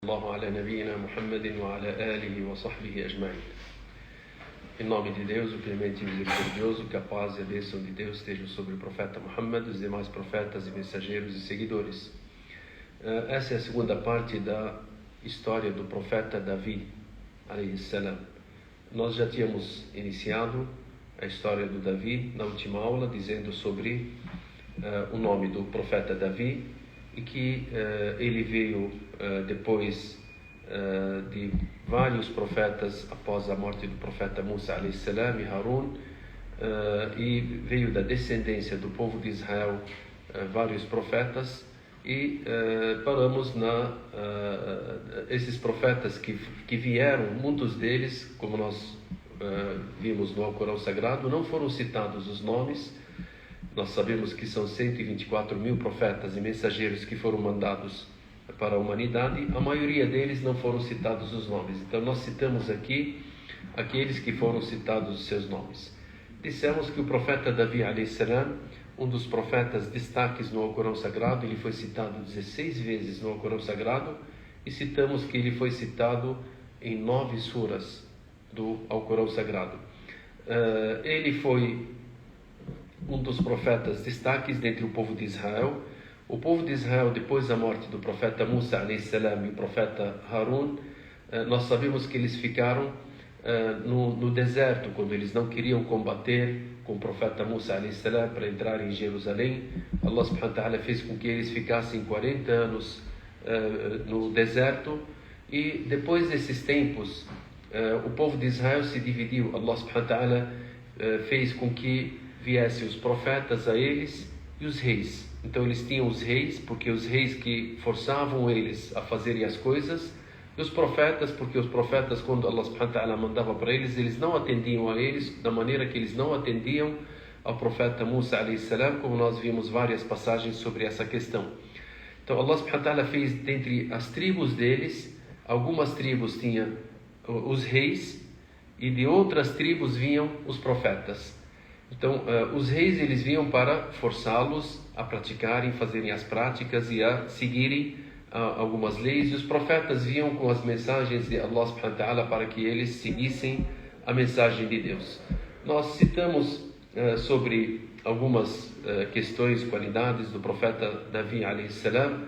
Allahu ala nabiyina Muhammadin wa ala alihi wa sahbihi ajma'in. Em nome de Deus, o clemente e misericordioso, que a paz e a bênção de Deus estejam sobre o profeta Muhammad, os demais profetas e mensageiros e seguidores. Essa é a segunda parte da história do profeta Davi, alayhi salam. Nós já tínhamos iniciado a história do Davi na última aula, dizendo sobre o nome do profeta Davi, e que ele veio depois de vários profetas após a morte do profeta Musa alayhi salam e Harun, e veio da descendência do povo de Israel vários profetas, e paramos esses profetas que vieram, muitos deles, como nós vimos no Alcorão Sagrado, não foram citados os nomes. Nós sabemos que são 124 mil profetas e mensageiros que foram mandados para a humanidade. A maioria deles não foram citados os nomes. Então nós citamos aqui aqueles que foram citados os seus nomes. Dissemos que o profeta Davi alayhi salam, um dos profetas destaques no Alcorão Sagrado, ele foi citado 16 vezes no Alcorão Sagrado, e citamos que ele foi citado em 9 suras do Alcorão Sagrado. Ele foi um dos profetas destaques dentre o povo de Israel. O povo de Israel, depois da morte do profeta Musa alayhi salam e o profeta Harun, nós sabemos que eles ficaram no deserto, quando eles não queriam combater com o profeta Musa alayhi salam para entrar em Jerusalém. Allah subhanahu wa ta'ala fez com que eles ficassem 40 anos no deserto, e depois desses tempos o povo de Israel se dividiu. Allah subhanahu wa ta'ala fez com que viessem os profetas a eles e os reis. Então eles tinham os reis, porque os reis que forçavam eles a fazerem as coisas, e os profetas, porque os profetas, quando Allah subhanahu wa ta'ala mandava para eles não atendiam a eles da maneira que eles não atendiam ao profeta Musa alayhi salam, como nós vimos várias passagens sobre essa questão. Então Allah subhanahu wa ta'ala fez dentre as tribos deles, algumas tribos tinham os reis, e de outras tribos vinham os profetas. Então, os reis eles vinham para forçá-los a praticarem, fazerem as práticas e a seguirem algumas leis, e os profetas vinham com as mensagens de Allah subhanahu wa ta'ala para que eles seguissem a mensagem de Deus. Nós citamos sobre algumas questões, qualidades do profeta Davi alayhi salam,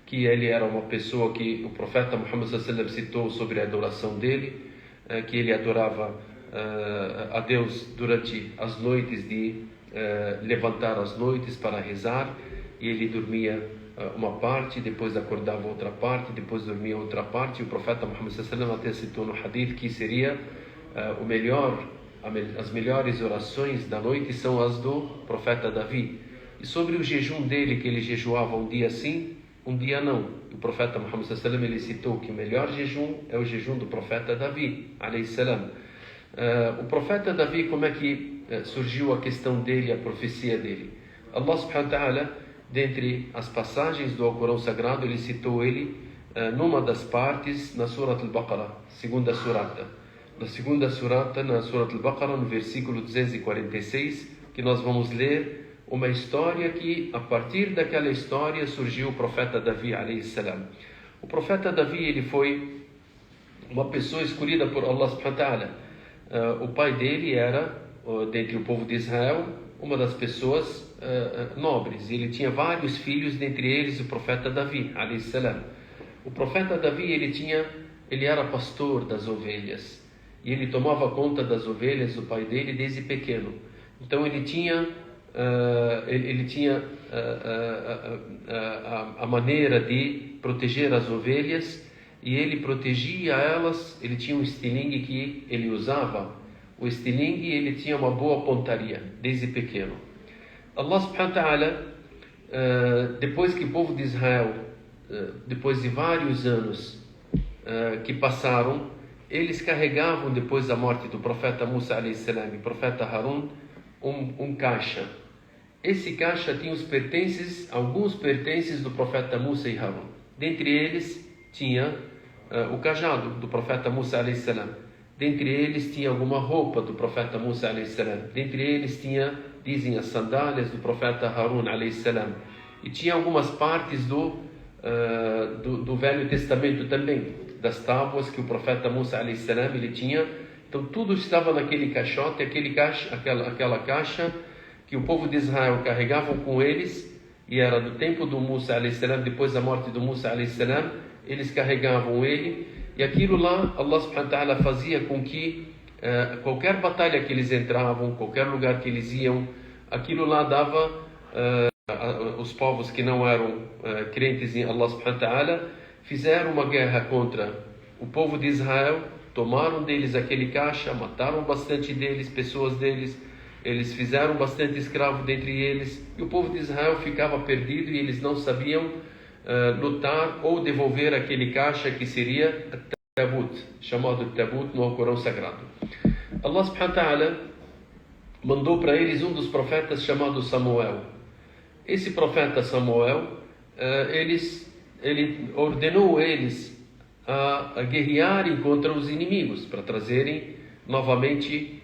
que ele era uma pessoa que o profeta Muhammad sallallahu alaihi wasallam citou sobre a adoração dele, que ele adorava a Deus durante as noites, de levantar as noites para rezar, e ele dormia uma parte, depois acordava outra parte, depois dormia outra parte. E o profeta Muhammad sallallahu alaihi wasallam até citou no hadith que seria as melhores orações da noite são as do profeta Davi. E sobre o jejum dele, que ele jejuava um dia sim, um dia não. O profeta Muhammad sallallahu alaihi wasallam ele citou que o melhor jejum é o jejum do profeta Davi alayhi salam. O profeta Davi, como é que surgiu a questão dele, a profecia dele? Allah subhanahu wa ta'ala, dentre as passagens do Alcorão Sagrado, ele citou ele numa das partes na Surat al-Baqarah, segunda surata. Na segunda surata, na Surat al-Baqarah, no versículo 246, que nós vamos ler uma história que, a partir daquela história, surgiu o profeta Davi alayhi salam. O profeta Davi, ele foi uma pessoa escolhida por Allah subhanahu wa ta'ala. O pai dele era, dentre o povo de Israel, uma das pessoas nobres. Ele tinha vários filhos, dentre eles o profeta Davi alayhi salam. O profeta Davi ele era pastor das ovelhas, e ele tomava conta das ovelhas do pai dele desde pequeno. Então ele tinha a maneira de proteger as ovelhas, e ele protegia elas. Ele tinha um estilingue que ele usava. O estilingue, ele tinha uma boa pontaria desde pequeno. Allah subhanahu wa ta'ala, depois que o povo de Israel, depois de vários anos que passaram, eles carregavam, depois da morte do profeta Musa alayhi salam e profeta Harun, um caixa. Esse caixa tinha alguns pertences do profeta Musa e Harun. Dentre eles tinha o cajado do profeta Musa alayhi salam. Dentre eles tinha alguma roupa do profeta Musa alayhi salam. Dentre eles tinha, dizem, as sandálias do profeta Harun alayhi salam. E tinha algumas partes do Velho Testamento também, das tábuas que o profeta Musa a.s. ele tinha. Então tudo estava naquele caixote, aquela caixa que o povo de Israel carregavam com eles, e era do tempo do Musa a.s., depois da morte do Musa a.s., eles carregavam ele, e aquilo lá, Allah subhanahu wa ta'ala fazia com que qualquer batalha que eles entravam, qualquer lugar que eles iam, aquilo lá dava, os povos que não eram crentes em Allah subhanahu wa ta'ala, fizeram uma guerra contra o povo de Israel, tomaram deles aquele caixa, mataram bastante deles, pessoas deles, eles fizeram bastante escravo dentre eles, e o povo de Israel ficava perdido e eles não sabiam lutar ou devolver aquele caixa que seria Tabut, chamado Tabut no Alcorão Sagrado. Allah subhanahu wa ta'ala mandou para eles um dos profetas chamado Samuel. Esse profeta Samuel, ele ordenou eles a guerrearem contra os inimigos, para trazerem novamente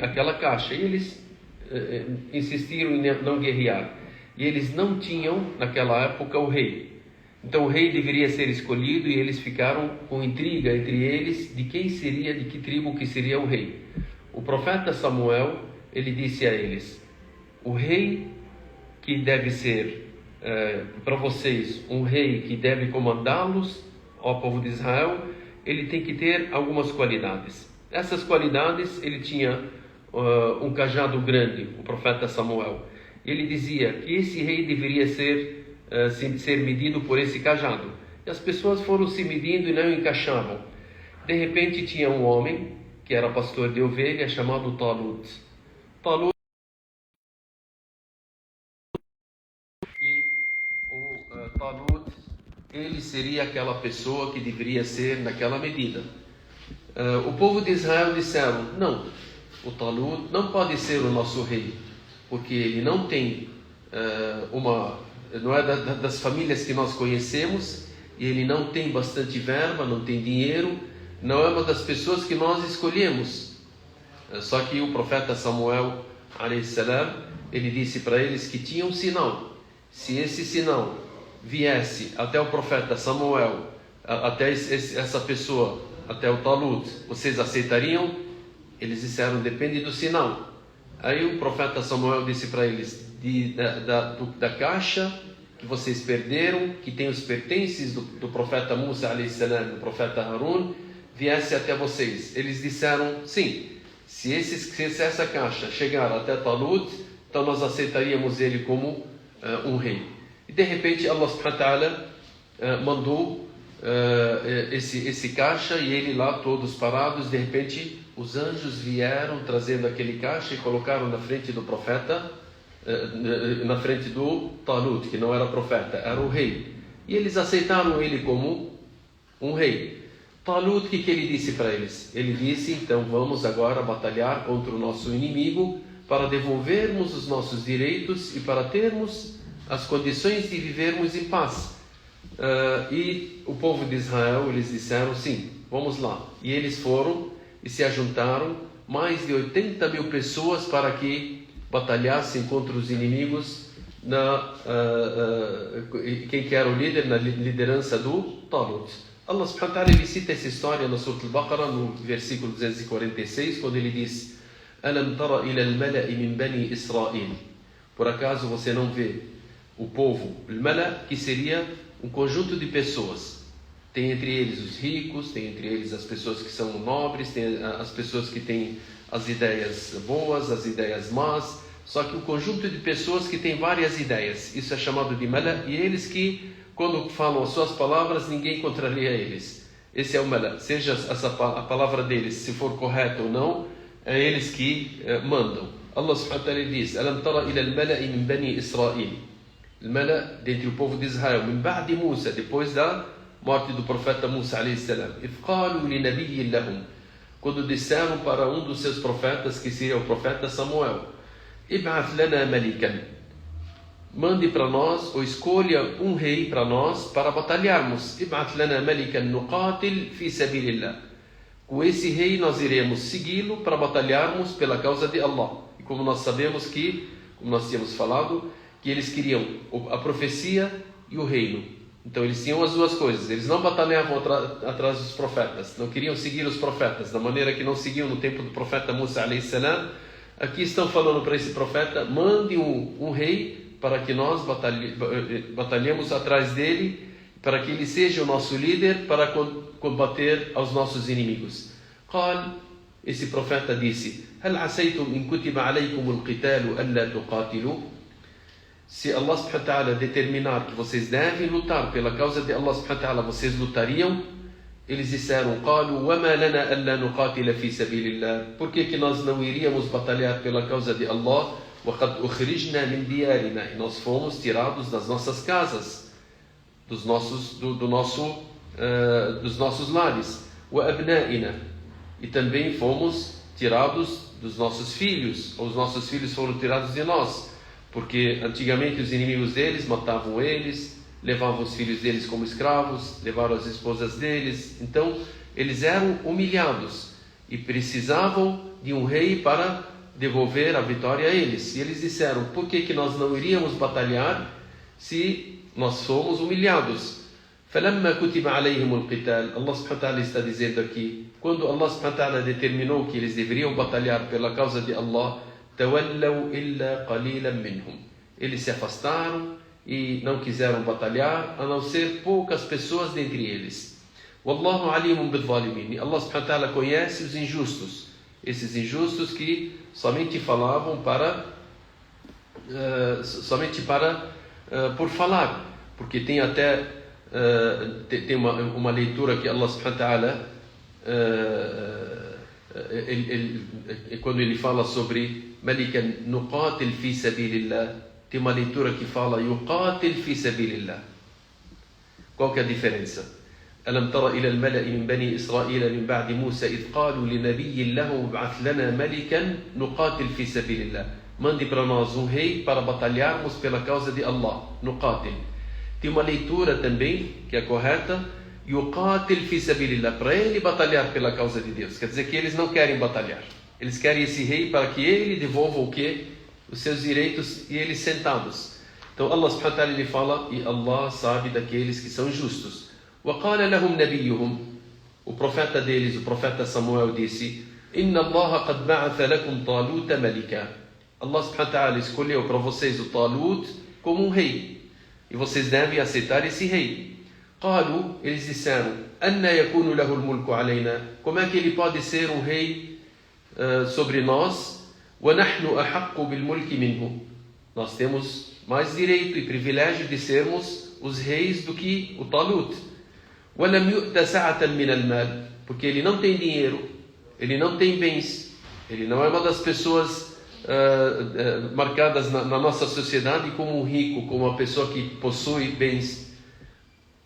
aquela caixa. E eles insistiram em não guerrear. E eles não tinham, naquela época, o rei. Então o rei deveria ser escolhido, e eles ficaram com intriga entre eles de quem seria, de que tribo que seria o rei. O profeta Samuel, ele disse a eles: o rei que deve ser para vocês, um rei que deve comandá-los, ó povo de Israel, ele tem que ter algumas qualidades. Essas qualidades, ele tinha um cajado grande, o profeta Samuel. Ele dizia que esse rei deveria ser medido por esse cajado. E as pessoas foram se medindo e não encaixavam. De repente tinha um homem que era pastor de ovelhas, chamado Talut. Talut, ele seria aquela pessoa que deveria ser naquela medida. O povo de Israel disseram: não, o Talut não pode ser o nosso rei, porque ele não tem não é das famílias que nós conhecemos, e ele não tem bastante verba, não tem dinheiro, não é uma das pessoas que nós escolhemos. Só que o profeta Samuel a.s., ele disse para eles que tinha um sinal. Se esse sinal viesse até o profeta Samuel, até essa pessoa, até o Talut, vocês aceitariam? Eles disseram: depende do sinal. Aí o profeta Samuel disse para eles: da caixa que vocês perderam, que tem os pertences do profeta Musa a.s., do profeta Harun, viesse até vocês. Eles disseram: sim, se essa caixa chegar até Talut, então nós aceitaríamos ele como um rei. E de repente Allah subhanahu wa ta'ala mandou esse caixa, e ele lá todos parados. De repente os anjos vieram trazendo aquele caixa e colocaram na frente do profeta, na frente do Talut, que não era profeta, era o rei. E eles aceitaram ele como um rei. Talut, o que ele disse para eles? Ele disse: então vamos agora batalhar contra o nosso inimigo, para devolvermos os nossos direitos e para termos as condições de vivermos em paz. E o povo de Israel, eles disseram: sim, vamos lá. E eles foram e se ajuntaram, mais de 80 mil pessoas, para que batalhassem contra os inimigos, quem que era o líder? Na liderança do Talut. Allah subhanahu wa ta'ala, ele cita essa história na Surah Al-Baqarah, no versículo 246, quando ele diz: Alam tara ila al-mala'i min bani Israel. Por acaso você não vê o povo, al-mala', que seria um conjunto de pessoas. Tem entre eles os ricos, tem entre eles as pessoas que são nobres, tem as pessoas que têm as ideias boas, as ideias más. Só que um conjunto de pessoas que tem várias ideias, isso é chamado de mala', e eles que, quando falam as suas palavras, ninguém contraria eles. Esse é o mala'. Seja a palavra deles, se for correta ou não, é eles que mandam. Allah subhanahu wa ta'ala diz: Alam tara ila al-mala'i min bani Israel. Al-mala' dentre o povo de Israel, min ba'di Musa, depois da morte do profeta Musa alayhi salam. Idh qalu li nabiyyin lahum, quando disseram para um dos seus profetas, que seria o profeta Samuel: Ib'ath lana malikan, mande para nós, ou escolha um rei para nós, para batalharmos. Ib'ath lana malikan nuqatil fi sabilillah. Com esse rei nós iremos segui-lo para batalharmos pela causa de Allah. E como nós sabemos que, como nós tínhamos falado, que eles queriam a profecia e o reino. Então eles tinham as duas coisas. Eles não batalhavam atrás dos profetas, não queriam seguir os profetas, da maneira que não seguiam no tempo do profeta Musa alayhi salam. Aqui estão falando para esse profeta: mande um rei para que nós batalhemos atrás dele, para que ele seja o nosso líder para combater aos nossos inimigos. Esse profeta disse: هل عسيتم إن كتب عليكم القتال ألا تقاتلوا? Se Allah subhanahu wa ta'ala determinar que vocês devem lutar pela causa de Allah subhanahu wa ta'ala, vocês lutariam? Eles disseram: قالوا وما لنا ألا نقاتل في سبيل الله. Por que nós não iríamos batalhar pela causa de Allah? وقد أخرجنا من ديارنا. E nós fomos tirados das nossas casas, dos nossos lares. وأبنائنا. E também fomos tirados dos nossos filhos, ou os nossos filhos foram tirados de nós, porque antigamente os inimigos deles matavam eles, levavam os filhos deles como escravos, levaram as esposas deles. Então eles eram humilhados e precisavam de um rei para devolver a vitória a eles. E eles disseram: por que nós não iríamos batalhar se nós somos humilhados? فَلَمَّا كُتِبَ عَلَيْهِمُ الْقِتَالِ. Allah subhanahu wa ta'ala está dizendo aqui, quando Allah subhanahu wa ta'ala determinou que eles deveriam batalhar pela causa de Allah, تَوَلَّوْا إِلَّا قَلِيلًا مِّنْهُمْ. Eles se afastaram e não quiseram batalhar, a não ser poucas pessoas dentre eles. وَاللَّهُ عَلِيمٌ بِالظَّالِمِينَ. Allah subhanahu wa ta'ala conhece os injustos, esses injustos que somente falavam por falar, porque tem até tem uma leitura que Allah subhanahu wa ta'ala quando ele fala sobre Malikan nuqatil fi sabilillah, tem uma leitura que fala yuqatil fi sabilillah. Qual que é a diferença? ألم تر إلى الملأ من بني إسرائيل من بعد موسى إذ قالوا لنبي له ابعث لنا ملكا نقاتل في سبيل الله. Mande para nós um rei para batalharmos pela causa de Allah. Nuqatil. Tem uma leitura também que é correta, yuqatil fi sabilillah, para ele batalhar pela causa de Deus. Quer dizer que eles não querem batalhar, eles querem esse rei para que ele devolva o quê? Os seus direitos, e eles sentados. Então Allah subhanahu wa ta'ala ele fala, e Allah sabe daqueles que são justos. وقال لهم نبيهم. O profeta deles, o profeta Samuel disse: إن الله قد بعث لكم طالوت ملكا. Allah subhanahu wa ta'ala escolheu para vocês o Talut como um rei, e vocês devem aceitar esse rei. قالوا, eles disseram: أن يكون له الملك علينا. Como é que ele pode ser um rei sobre nós? ونحن أحق بالملك منه. Nós temos mais direito e privilégio de sermos os reis do que o Talut. وَلَمْ يُؤْتَ سَعَةً مِنَ الْمَالِ. Porque ele não tem dinheiro, ele não tem bens, ele não é uma das pessoas marcadas na nossa sociedade como um rico, como uma pessoa que possui bens.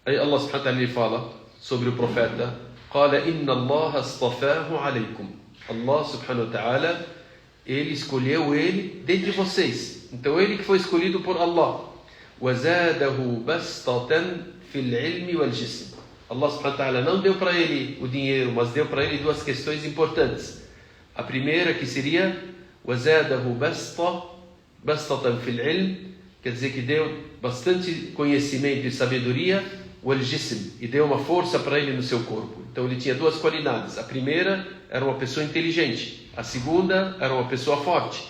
Aí Allah subhanahu wa ta'ala fala sobre o profeta: قَالَ إِنَّ اللَّهَ اصْطَفَاهُ عَلَيْكُمْ. Allah subhanahu wa ta'ala, ele escolheu ele dentre vocês. Então ele que foi escolhido por Allah. وَزَادَهُ بَسْطَةً فِي الْعِلْمِ وَالْجِسْمِ. Allah subhanahu wa ta'ala não deu para ele o dinheiro, mas deu para ele duas questões importantes. A primeira que seria وَزَادَهُ بَسْطَةً فِي الْعِلْمِ, quer dizer que deu bastante conhecimento e sabedoria, وَالْجِسْمِ, e deu uma força para ele no seu corpo. Então ele tinha duas qualidades. A primeira era uma pessoa inteligente, a segunda era uma pessoa forte,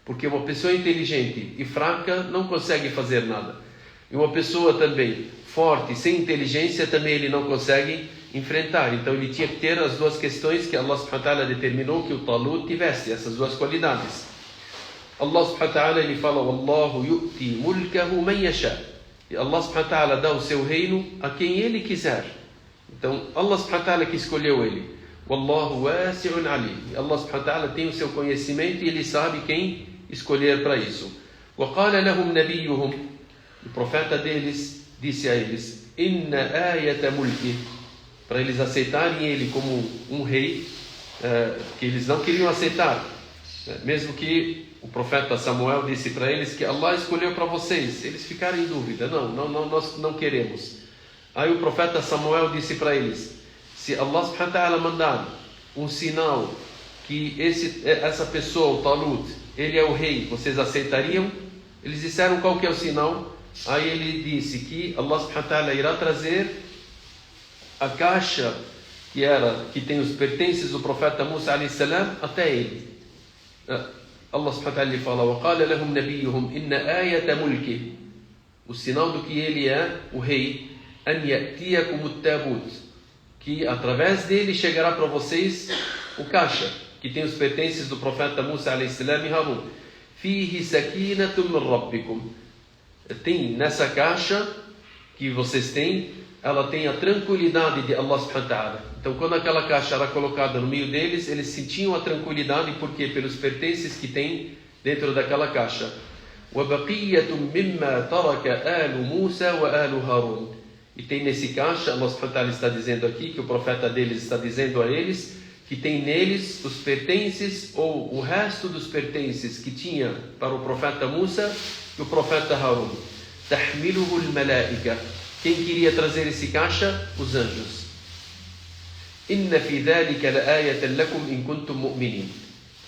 porque uma pessoa inteligente e fraca não consegue fazer nada, e uma pessoa também forte, sem inteligência, também ele não consegue enfrentar. Então ele tinha que ter as duas questões que Allah subhanahu wa ta'ala determinou que o Talut tivesse, essas duas qualidades. Allah subhanahu wa ta'ala ele fala: Wallahu yu'ti mulkahu man yasha. E Allah subhanahu wa ta'ala dá o seu reino a quem ele quiser. Então Allah subhanahu wa ta'ala que escolheu ele. Wallahu wasi'un alim. E Allah subhanahu wa ta'ala tem o seu conhecimento e ele sabe quem escolher para isso. وقال لهم نبيهم. O profeta deles disse a eles: Inna ayata mulki. Para eles aceitarem ele como um rei, que eles não queriam aceitar, mesmo que o profeta Samuel disse para eles que Allah escolheu para vocês, eles ficaram em dúvida: nós não queremos. Aí o profeta Samuel disse para eles: se Allah subhanahu wa ta'ala mandar um sinal que essa pessoa, o Talut, ele é o rei, vocês aceitariam? Eles disseram qual que é o sinal. Aí ele disse que Allah subhanahu wa ta'ala irá trazer a caixa que tem os pertences do profeta Musa alayhi salam até ele. Allah subhanahu wa ta'ala lhe fala: وَقَالَ لَهُمْ نَبِيُّهُمْ إِنَّ آيَةَ مُلْكِهِ, o sinal do que ele é, o rei, أَنْ يَأْتِيَكُمُ التَّابُوتِ, que através dele chegará para vocês o caixa, que tem os pertences do profeta Musa alayhi salam e Harun. فِيهِ سَكِينَةٌ مِّن رَبِّكُمْ, tem nessa caixa que vocês têm, ela tem a tranquilidade de Allah subhanahu wa ta'ala. Então, quando aquela caixa era colocada no meio deles, eles sentiam a tranquilidade, porque pelos pertences que tem dentro daquela caixa. وَبَقِيَّةٌ مِّمَّا تَرَكَ آلُ مُوسَى وَآلُ هَارُونَ, e tem nesse caixa, Allah subhanahu wa ta'ala está dizendo aqui, que o profeta deles está dizendo a eles, que tem neles os pertences, ou o resto dos pertences que tinha para o profeta Musa e o profeta Harun. تَحْمِلُهُ الْمَلَائِكَةِ, quem queria trazer esse caixa? Os anjos. إِنَّ فِي ذَلِكَ لَآيَةً لَكُمْ إِن كُنتُم مُؤْمِنِينَ,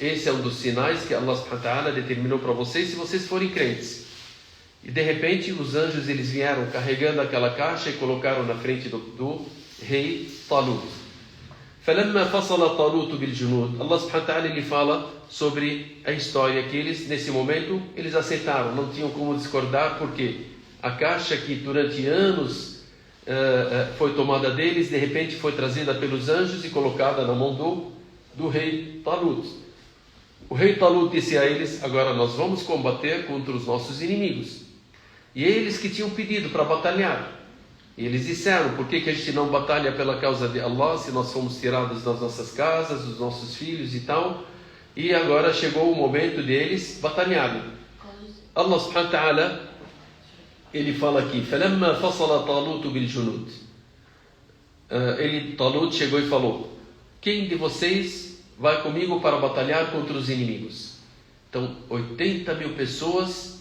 esse é um dos sinais que Allah subhanahu wa ta'ala determinou para vocês, se vocês forem crentes. E de repente os anjos eles vieram carregando aquela caixa e colocaram na frente do rei Talut. فَلَمَّا فَصَلَ طَالُوتُ بِالْجُنُودِ, Allah subhanahu wa ta'ala lhe fala sobre a história que eles, nesse momento, eles aceitaram, não tinham como discordar, porque a caixa que durante anos foi tomada deles, de repente foi trazida pelos anjos e colocada na mão do rei Talut. O rei Talut disse a eles: agora nós vamos combater contra os nossos inimigos. E eles que tinham pedido para batalhar. E eles disseram: por que a gente não batalha pela causa de Allah, se nós fomos tirados das nossas casas, dos nossos filhos e tal? E agora chegou o momento deles batalharem. Allah subhanahu wa ta'ala, ele fala aqui: فَلَمَّا فَصَلَ طَالُوتُ بِالْجُنُودِ, Talut chegou e falou: quem de vocês vai comigo para batalhar contra os inimigos? Então 80 mil pessoas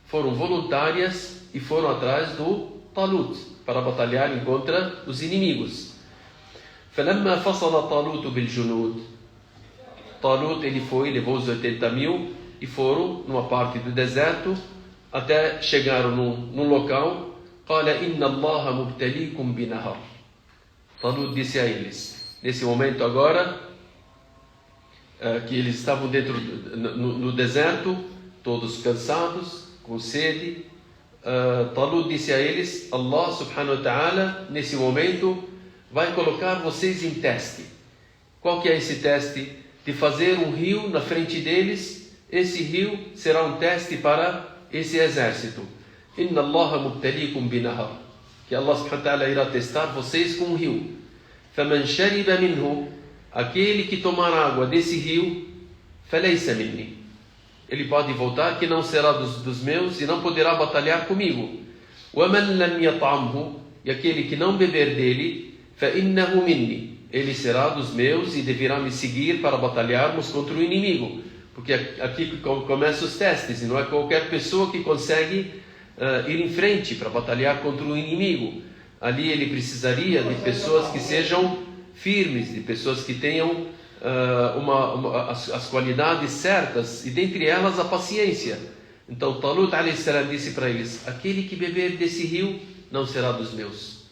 foram voluntárias e foram atrás do Talut para batalharem contra os inimigos. فَلَمَّا فَصَلَ طَالُوتُ بِالْجُنُودِ, Talut ele levou os 80 mil e foram numa parte do deserto, até chegaram num local. قَالَ إِنَّ اللَّهَ مُبْتَلِيكُمْ بِنَهَرٍ, Talut disse a eles, nesse momento agora, que eles estavam no deserto, todos cansados, com sede, Talut disse a eles: Allah subhanahu wa ta'ala nesse momento vai colocar vocês em teste. Qual que é esse teste? De fazer um rio na frente deles. Esse rio será um teste para esse exército. Inna Allah mubtalikum binahar, que Allah subhanahu wa ta'ala irá testar vocês com um rio. Faman shariba minhu, aquele que tomar água desse rio, falaysa minni, ele pode voltar, que não será dos meus e não poderá batalhar comigo. وَمَنْ لَمْ يَطْعَمْهُ, e aquele que não beber dele, فَإِنَّهُ مِنِّي, ele será dos meus e deverá me seguir para batalharmos contra o inimigo. Porque aqui começam os testes, e não é qualquer pessoa que consegue ir em frente para batalhar contra o inimigo. Ali ele precisaria de pessoas que sejam firmes, de pessoas que tenham as qualidades certas, e dentre elas a paciência. Então Talut alayhi salam disse para eles: aquele que beber desse rio não será dos meus,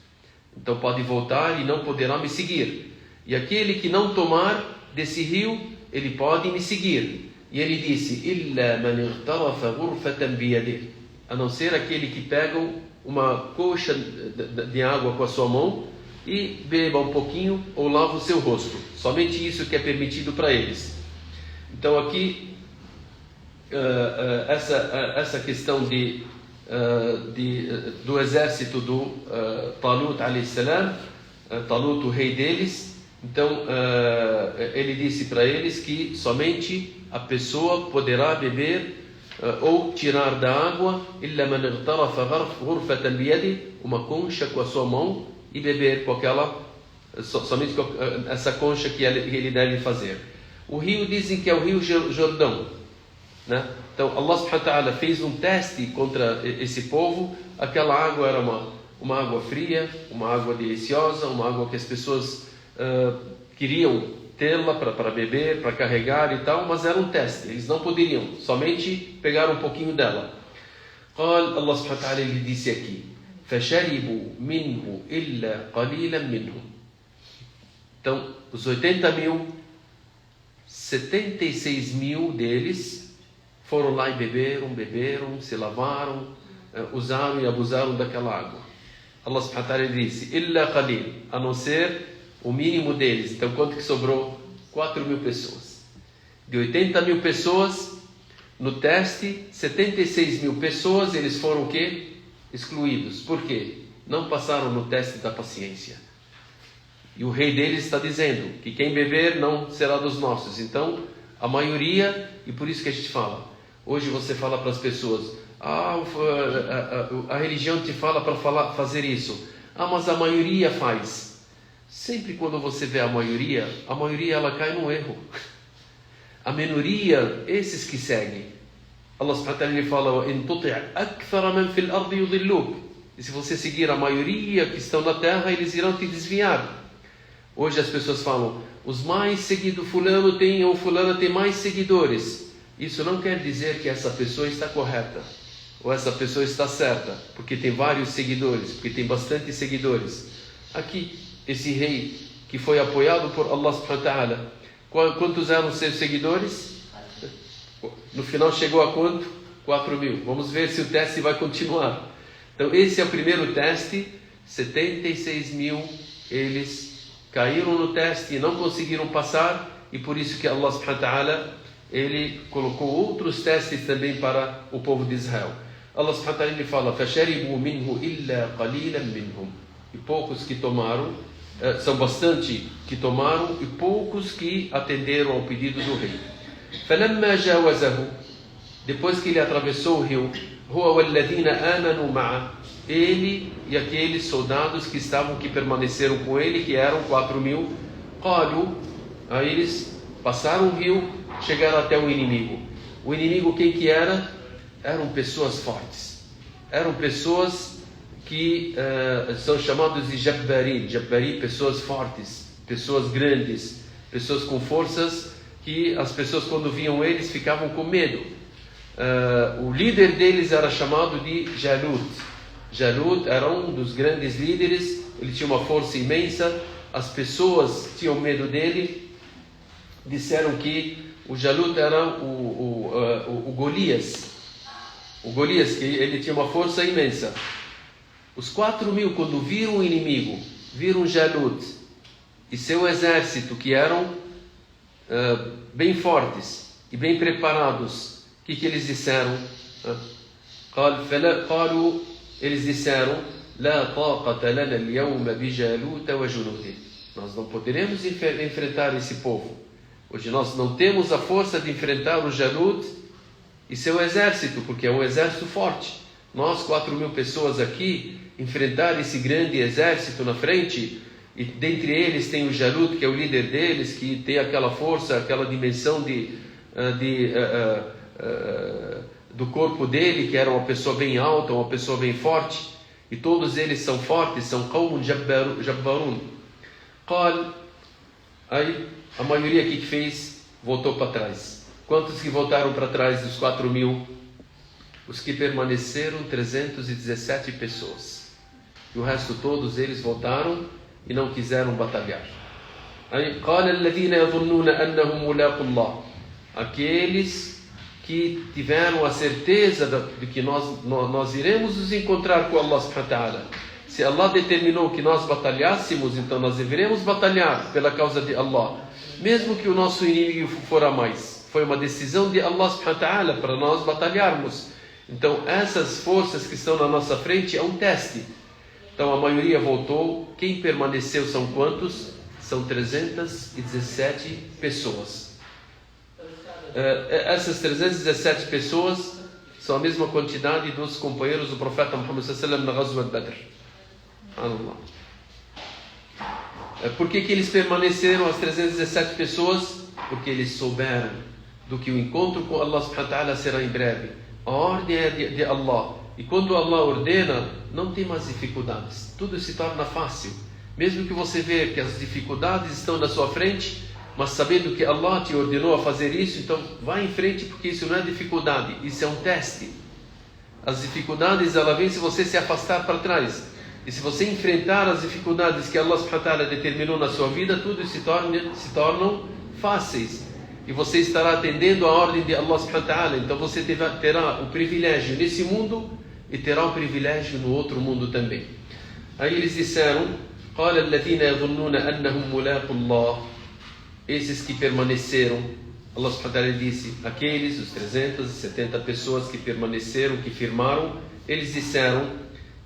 então pode voltar e não poderá me seguir. E aquele que não tomar desse rio, ele pode me seguir. E ele disse: illa man ightarafa ghurfatan biyadihi, a não ser aquele que pega uma coxa de água com a sua mão e beba um pouquinho ou lava o seu rosto. Somente isso que é permitido para eles. Então aqui essa questão do exército do Talut alayhi salam, Talut, o rei deles. Então ele disse para eles que somente a pessoa poderá beber ou tirar da água illa man ightarafa ghurfatan biyadi, uma concha com a sua mão, e beber com aquela, somente com essa concha que ele deve fazer. O rio, dizem que é o rio Jordão, né? Então Allah subhanahu wa ta'ala fez um teste contra esse povo. Aquela água era uma água fria, uma água deliciosa, uma água que as pessoas queriam tê-la para beber, para carregar e tal, mas era um teste, eles não poderiam somente pegar um pouquinho dela. قال الله سبحانه وتعالى lhe disse aqui: فَشَرِبُوا مِنْهُ إِلَّا قَلِيلًا مِنْهُمْ. Então, os 80 mil, 76 mil deles foram lá e beberam, se lavaram, usaram e abusaram daquela água. Allah subhanahu wa ta'ala disse: إِلَّا قَلِيل, a não ser o mínimo deles. Então, quanto que sobrou? 4 mil pessoas. De 80 mil pessoas, no teste, 76 mil pessoas, eles foram o quê? Excluídos. Por quê? Não passaram no teste da paciência. E o rei deles está dizendo que quem beber não será dos nossos. Então, a maioria, e por isso que a gente fala, hoje você fala para as pessoas: a religião te fala para fazer isso. Mas a maioria faz. Sempre quando você vê a maioria ela cai no erro. A minoria, esses que seguem. Allah subhanahu wa ta'ala fala: "In tuti' akthara man fil ardi yudilluk." E se você seguir a maioria que estão na terra, eles irão te desviar. Hoje as pessoas falam: os mais seguidos, fulano tem ou fulana tem mais seguidores. Isso não quer dizer que essa pessoa está correta ou essa pessoa está certa, porque tem vários seguidores, porque tem bastante seguidores. Aqui, esse rei que foi apoiado por Allah subhanahu wa ta'ala, quantos eram seus seguidores? No final chegou a quanto? 4 mil. Vamos ver se o teste vai continuar. Então esse é o primeiro teste. 76 mil, eles caíram no teste e não conseguiram passar, e por isso que Allah subhanahu wa ta'ala, ele colocou outros testes também para o povo de Israel. Allah subhanahu wa ta'ala fala: فَشَرِبُوا مِنْهُ إِلَّا قَلِيلًا مِنْهُمْ. E poucos que tomaram, são bastante que tomaram e poucos que atenderam ao pedido do rei. فَلَمَّا جَاوَزَهُ, depois que ele atravessou o rio, هُوَ وَالَّذِينَ آمَنُوا مَعَهُ, ele e aqueles soldados que permaneceram com ele, que eram 4 mil, قَالُوا, aí eles passaram o rio, chegaram até o inimigo. O inimigo quem que era? Eram pessoas fortes. Eram pessoas que são chamados de Jabbarin, pessoas fortes, pessoas grandes, pessoas com forças, que as pessoas quando viam eles ficavam com medo. O líder deles era chamado de Jalut. Jalut era um dos grandes líderes, ele tinha uma força imensa, as pessoas tinham medo dele. Disseram que o Jalut era o Golias. O Golias, que ele tinha uma força imensa. Os 4 mil, quando viram o inimigo, viram Jalut e seu exército, que eram bem fortes e bem preparados, o que eles disseram? Eles disseram: "La taqata lana al-yawma bi Jalut wa junudihi." Nós não poderemos enfrentar esse povo. Hoje nós não temos a força de enfrentar o Jalut e seu exército, porque é um exército forte. Nós, 4 mil pessoas aqui, enfrentar esse grande exército na frente, e dentre eles tem o Jalut, que é o líder deles, que tem aquela força, aquela dimensão do corpo dele, que era uma pessoa bem alta, uma pessoa bem forte, e todos eles são fortes, são qawmun jabbarun. Aí a maioria aqui que fez, voltou para trás. Quantos que voltaram para trás dos 4 mil? Os que permaneceram, 317 pessoas. E o resto todos eles voltaram e não quiseram batalhar. Aí, قال الذين يظنون أنهم ملاقو الله. Aqueles que tiveram a certeza de que nós iremos nos encontrar com Allah subhanahu wa ta'ala. Se Allah determinou que nós batalhássemos, então nós deveremos batalhar pela causa de Allah, mesmo que o nosso inimigo for a mais. Foi uma decisão de Allah subhanahu wa ta'ala para nós batalharmos. Então essas forças que estão na nossa frente é um teste. Então a maioria voltou. Quem permaneceu são quantos? São 317 pessoas. Essas 317 pessoas são a mesma quantidade dos companheiros do profeta Muhammad sallallahu alaihi wasallam na Ghazwat Badr. Por que eles permaneceram, as 317 pessoas? Porque eles souberam do que o encontro com Allah subhanahu wa ta'ala será em breve. A ordem é de Allah, e quando Allah ordena, não tem mais dificuldades, tudo se torna fácil. Mesmo que você veja que as dificuldades estão na sua frente, mas sabendo que Allah te ordenou a fazer isso, então vá em frente, porque isso não é dificuldade, isso é um teste. As dificuldades, ela vem se você se afastar para trás. E se você enfrentar as dificuldades que Allah subhanahu wa ta'ala determinou na sua vida, tudo se tornam fáceis. E você estará atendendo a ordem de Allah subhanahu wa ta'ala. Então você terá o privilégio nesse mundo e terá o privilégio no outro mundo também. Aí eles disseram: قال الذين يظنون أنهم ملاقو الله. Esses que permaneceram, Allah subhanahu wa ta'ala disse, aqueles, os 370 pessoas que permaneceram, que firmaram, eles disseram: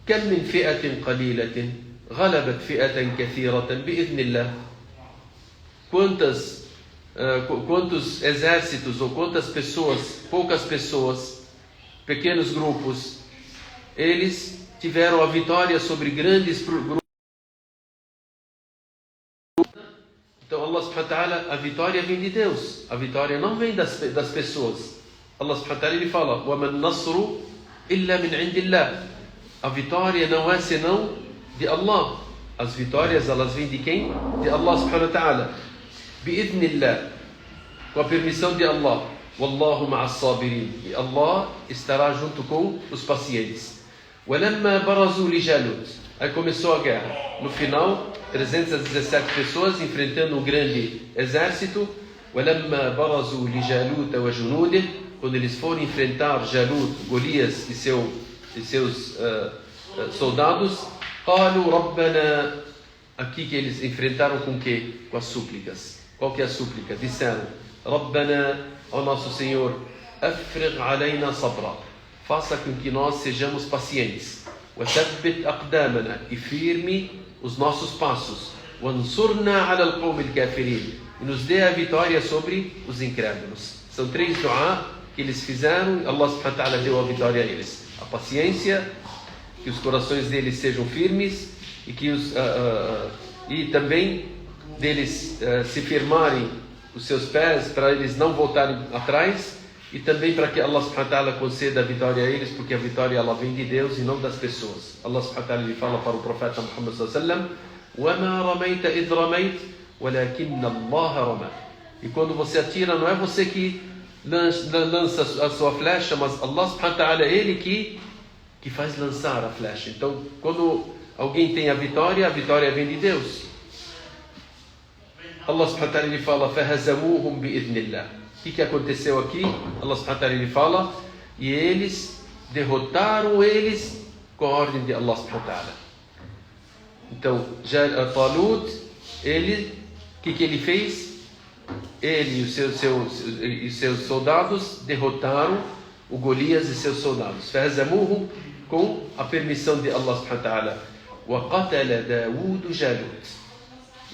كم من فئة قليلة غلبت فئة كثيرة بإذن الله. Quantos exércitos ou quantas pessoas, poucas pessoas, pequenos grupos, eles tiveram a vitória sobre grandes grupos. Então Allah subhanahu wa ta'ala, a vitória vem de Deus, a vitória não vem das pessoas. Allah subhanahu wa ta'ala, ele fala: وَمَا النَّصْرُ إِلَّا مِنْ عِنْدِ اللَّهِ. A vitória não é senão de Allah. As vitórias, elas vêm de quem? De Allah subhanahu wa ta'ala. بِإِذْنِ اللَّهِ, com a permissão de Allah. وَاللَّهُ مَعَ الصَّابِرِينَ. E Allah estará junto com os pacientes. وَلَمَّا بَرَزُوا لِجَالُوتَ. Aí começou a guerra. No final, 317 pessoas enfrentando um grande exército. وَلَمَّا بَرَزُوا لِجَالُوتَ وَجُنُودِهِ. Quando eles foram enfrentar Jalut, Golias e seus soldados, قَالُوا رَبَّنَا. Aqui que eles enfrentaram com o quê? Com as súplicas. Qual que é a súplica? Disseram: رَبَّنَا, ó nosso Senhor, أَفْرِغْ عَلَيْنَا صَبْرًا. Faça com que nós sejamos pacientes. وَثَبِّتْ أَقْدَامَنَا. E firme os nossos passos. وَانْصُرْنَا عَلَى الْقَوْمِ الْكَافِرِينَ. E nos dê a vitória sobre os incrédulos. São 3 duá que eles fizeram, e Allah subhanahu wa ta'ala deu a vitória a eles. A paciência, que os corações deles sejam firmes, e que e também deles se firmarem os seus pés, para eles não voltarem atrás, e também para que Allah subhanahu wa ta'ala conceda a vitória a eles, porque a vitória ela vem de Deus e não das pessoas. Allah subhanahu wa ta'ala ele fala para o profeta Muhammad sallallahu alaihi wasallam: وَمَا رَمَيْتَ إِذْ رَمَيْتَ وَلَكِنَّ اللَّهَ رَمَى. E quando você atira, não é você que lança a sua flecha, mas Allah subhanahu wa ta'ala é Ele que faz lançar a flecha. Então, quando alguém tem a vitória vem de Deus. Allah subhanahu wa ta'ala ele fala: فَهَزَمُوهُمْ بِإِذْنِ اللَّهِ. O que aconteceu aqui? Allah subhanahu wa ta'ala ele fala: e eles derrotaram eles com a ordem de Allah subhanahu wa ta'ala. Então, Talut, ele, o que ele fez? Ele e os seus soldados derrotaram o Golias e seus soldados. فَهَزَمُوهُمْ, com a permissão de Allah subhanahu wa ta'ala. وَقَتَلَ دَاوُودُ جَالُوتَ.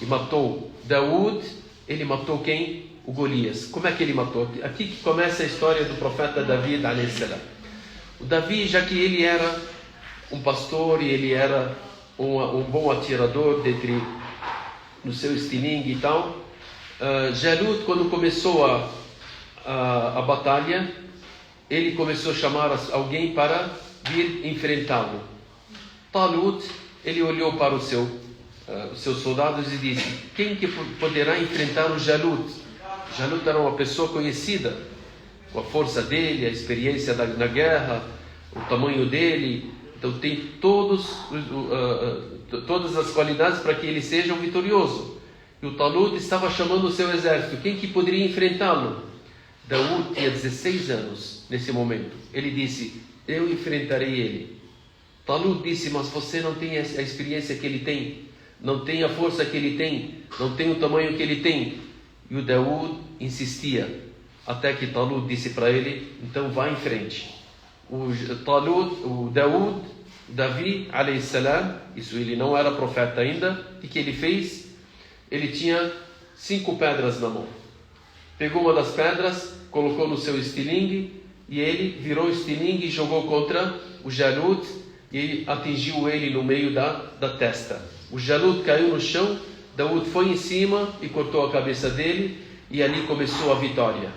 E matou Daúd. Ele matou quem? O Golias. Como é que ele matou? Aqui que começa a história do profeta Davi alayhi salam. O Davi, já que ele era um pastor e ele era um bom atirador no seu estilingue e tal, Jalut, quando começou a batalha, ele começou a chamar alguém para vir enfrentá-lo. Talut, ele olhou para os seus soldados e disse: quem que poderá enfrentar o Jalut? Jalut era uma pessoa conhecida, com a força dele, a experiência na guerra, o tamanho dele. Então tem todas as qualidades para que ele seja um vitorioso. E o Talut estava chamando o seu exército. Quem que poderia enfrentá-lo? Daúd tinha 16 anos nesse momento. Ele disse: eu enfrentarei ele. Talut disse: mas você não tem a experiência que ele tem, não tem a força que ele tem, não tem o tamanho que ele tem. E o Daúd insistia, até que Talut disse para ele: então vá em frente. Davi alayhi salam, isso ele não era profeta ainda, o que ele fez? Ele tinha 5 pedras na mão. Pegou uma das pedras, colocou no seu estilingue, e ele virou o estilingue e jogou contra o Jalut, e atingiu ele no meio da testa. O Jalut caiu no chão, Daúd foi em cima e cortou a cabeça dele, e ali começou a vitória.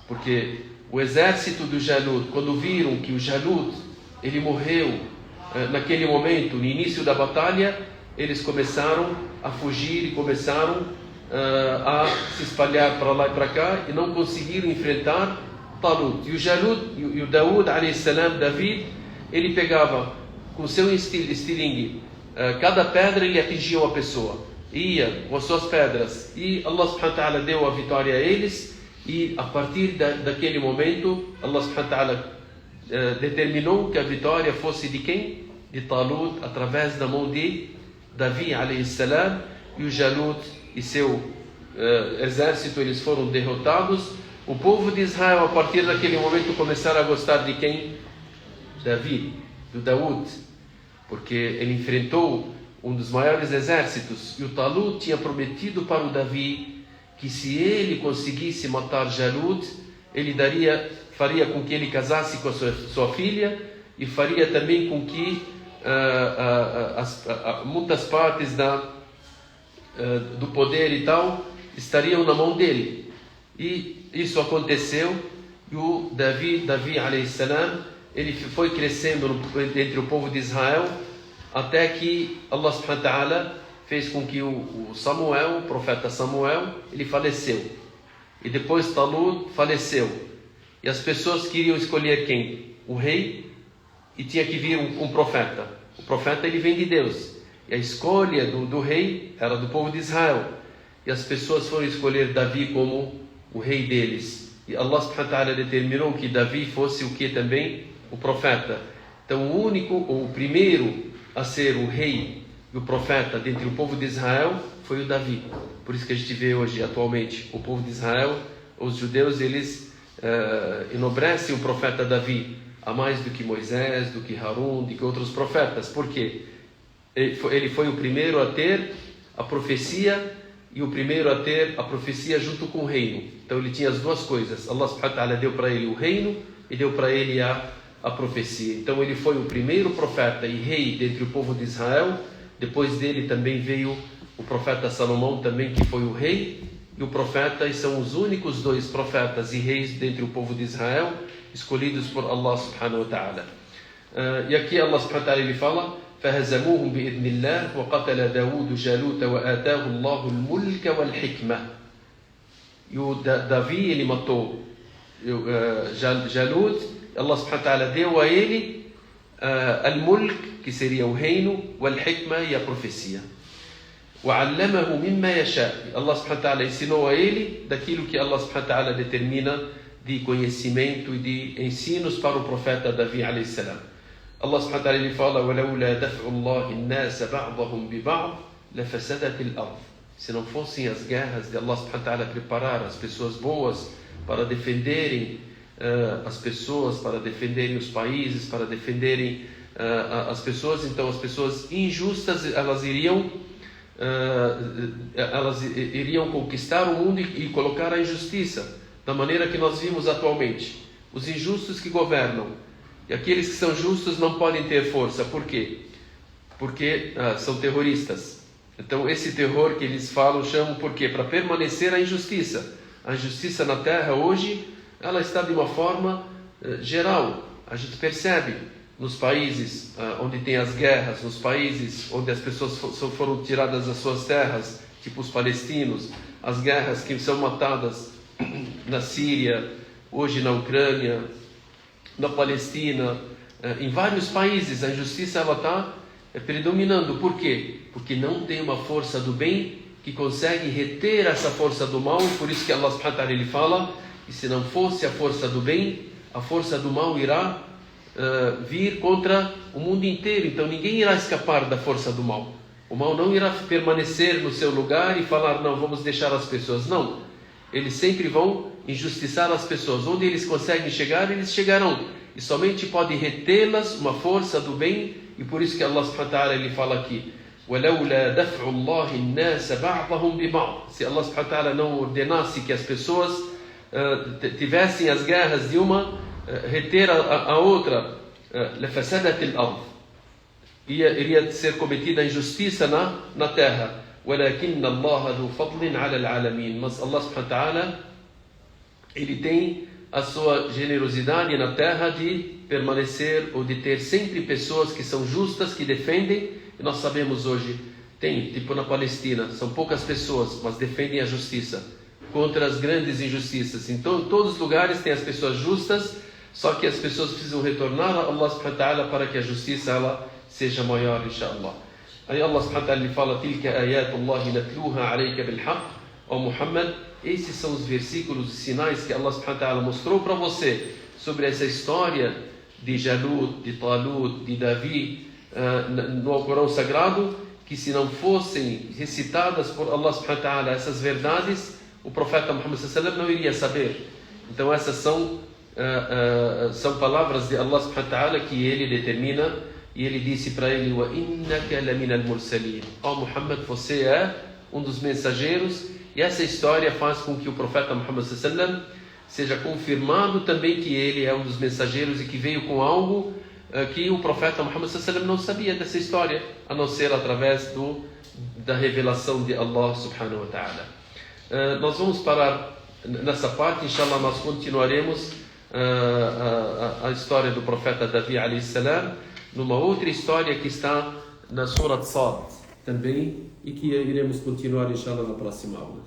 Porque o exército do Jalut, quando viram que o Jalut ele morreu naquele momento, no início da batalha, eles começaram a fugir e começaram a se espalhar para lá e para cá, e não conseguiram enfrentar Talut. E o Jalut, e o Daúd alayhi salam, Davi, ele pegava com seu estilingue, cada pedra ele atingia uma pessoa, ia com as suas pedras, e Allah subhanahu wa ta'ala deu a vitória a eles, e a partir daquele momento, Allah subhanahu wa ta'ala determinou que a vitória fosse de quem? De Talut, através da mão de Davi alayhi salam, e o Jalut e seu exército, eles foram derrotados. O povo de Israel, a partir daquele momento, começaram a gostar de quem? Davi, do Daúd, porque ele enfrentou um dos maiores exércitos, e o Talut tinha prometido para o Davi que se ele conseguisse matar Jalut, ele faria com que ele casasse com a sua filha, e faria também com que muitas partes do poder e tal estariam na mão dele. E isso aconteceu, e o Davi alayhi salam, ele foi crescendo entre o povo de Israel, até que Allah subhanahu wa ta'ala fez com que o Samuel, o profeta Samuel, ele faleceu. E depois Talut faleceu. E as pessoas queriam escolher quem? O rei, e tinha que vir um profeta. O profeta, ele vem de Deus. E a escolha do rei era do povo de Israel. E as pessoas foram escolher Davi como o rei deles. E Allah subhanahu wa ta'ala determinou que Davi fosse o que também? O profeta. Então o primeiro a ser o rei e o profeta dentre o povo de Israel foi o Davi. Por isso que a gente vê hoje, atualmente, o povo de Israel, os judeus, eles enobrecem o profeta Davi a mais do que Moisés, do que Harun, do que outros profetas. Por quê? Ele foi o primeiro a ter a profecia, e o primeiro a ter a profecia junto com o reino. Então ele tinha as duas coisas. Allah subhanahu wa ta'ala deu para ele o reino e deu para ele a profecia. Então ele foi o primeiro profeta e rei dentre o povo de Israel. Depois dele também veio o profeta Salomão também, que foi o rei e o profeta, e são os únicos dois profetas e reis dentre o povo de Israel escolhidos por Allah subhanahu wa ta'ala. E aqui Allah subhanahu wa ta'ala ele fala: فهزموهم بإذن الله وقتل داود جالوت وآتاه الله الملك والحكمة. E o Davi, ele matou Jalut. Allah subhanahu wa ta'ala deu a ele al-mulk, que seria o reino, wal-hikma, e a profecia. وعلمه مما يشاء. Allah subhanahu wa ta'ala ensinou a ele daquilo que Allah subhanahu wa ta'ala determina de conhecimento e de ensinos para o profeta Davi alayhi salam. Allah subhanahu wa ta'ala ele fala: وَلَوْلَا دَفْعُ اللَّهِ النَّاسَ بَعْضَهُمْ بِبَعْضٍ لَفَسَدَتِ الْأَرْضِ. Se não fossem as guerras de Allah subhanahu wa ta'ala preparar as pessoas boas para defenderem as pessoas, para defenderem os países, para defenderem as pessoas, então as pessoas injustas elas iriam conquistar o mundo e colocar a injustiça da maneira que nós vimos atualmente. Os injustos que governam e aqueles que são justos não podem ter força. Por quê? Porque são terroristas. Então esse terror que eles chamam por quê? Para permanecer a injustiça. A injustiça na terra hoje, ela está de uma forma geral. A gente percebe nos países onde tem as guerras, nos países onde as pessoas foram tiradas das suas terras, tipo os palestinos, as guerras que são matadas na Síria, hoje na Ucrânia, na Palestina, em vários países, a injustiça ela está predominando. Por quê? Porque não tem uma força do bem que consegue reter essa força do mal. Por isso que Allah subhanahu wa ta'ala ele fala que se não fosse a força do bem, a força do mal irá vir contra o mundo inteiro. Então ninguém irá escapar da força do mal. O mal não irá permanecer no seu lugar e falar: não, vamos deixar as pessoas. Não, eles sempre vão injustiçar as pessoas. Onde eles conseguem chegar, eles chegarão, e somente pode retê-las uma força do bem. E por isso que Allah subhanahu wa ta'ala ele fala aqui: وَلَوْلَا دَفْعُ اللَّهِ النَّاسَ بَعْضَهُمْ بِبَعْضٍ. Se Allah subhanahu wa ta'ala não ordenasse que as pessoas tivessem as guerras de uma reter a outra, لَفَسَدَتِ الْأَرْضِ, iria ser cometida a injustiça na terra. وَلَكِنَّ اللَّهَ ذُو فَضْلٍ عَلَى الْعَالَمِينَ. Mas Allah subhanahu wa ta'ala ele tem a sua generosidade na terra de permanecer ou de ter sempre pessoas que são justas, que defendem. E nós sabemos hoje, tipo na Palestina, são poucas pessoas, mas defendem a justiça contra as grandes injustiças. Então em todos os lugares tem as pessoas justas Só que as pessoas precisam retornar a Allah subhanahu wa ta'ala para que a justiça ela seja maior, inshallah. Aí Allah subhanahu wa ta'ala lhe fala: Tilka ayatullahi natluha alayka bilhaq. Ó Muhammad, esses são os versículos e sinais que Allah subhanahu wa ta'ala mostrou para você sobre essa história de Jalut, de Talut, de Davi no Alcorão Sagrado, que se não fossem recitadas por Allah subhanahu wa ta'ala essas verdades, o profeta Muhammad sallallahu alaihi wasallam não iria saber. Então essas são palavras de Allah subhanahu wa ta'ala que ele determina, e ele disse para ele: Wa innaka lamina al-mursalin. Ó Muhammad, você é um dos mensageiros. E essa história faz com que o profeta Muhammad sallallahu alaihi wasallam seja confirmado também que ele é um dos mensageiros e que veio com algo que o profeta Muhammad sallallahu alaihi wasallam não sabia dessa história, a não ser através da revelação de Allah subhanahu wa ta'ala. Nós vamos parar nessa parte, inshallah. Nós continuaremos a história do profeta Davi alayhi salam numa outra história que está na Surah Sad também, e que iremos continuar inshallah na próxima aula.